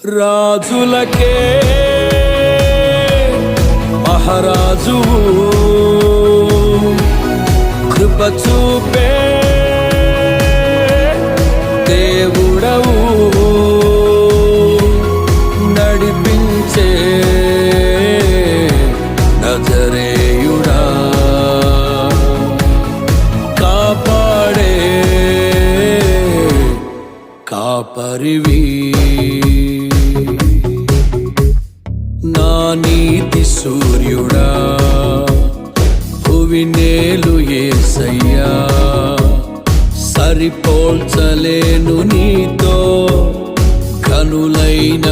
రాజులకే మహారాజు కృప చూపే దేవుడవు నడిపించే నజరేయుడా కాపాడే కాపరివి నా నీతి సూర్యుడా భువినేలు యేసయ్యా సరిపోల్చలేను నీతో కనులైన